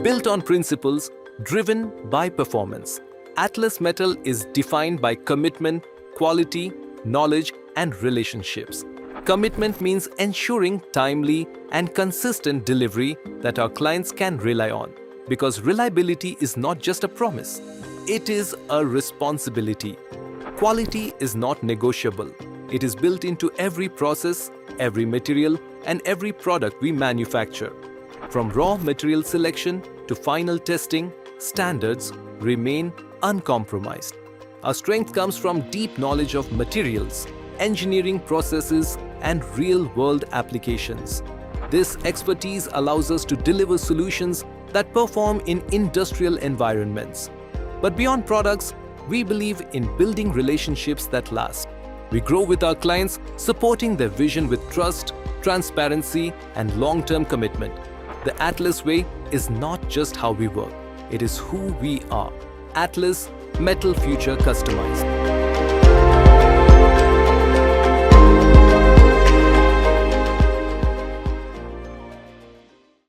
Built on principles, driven by performance, Atlas Metal is defined by commitment, quality, knowledge, and relationships. Commitment means ensuring timely and consistent delivery that our clients can rely on. Because reliability is not just a promise, it is a responsibility. Quality is not negotiable. It is built into every process, every material, and every product we manufacture. From raw material selection to final testing, standards remain uncompromised. Our strength comes from deep knowledge of materials, engineering processes, and real-world applications. This expertise allows us to deliver solutions that perform in industrial environments. But beyond products, we believe in building relationships that last. We grow with our clients, supporting their vision with trust, transparency, and long-term commitment. The Atlas way is not just how we work, it is who we are. Atlas, Metal Future Customized.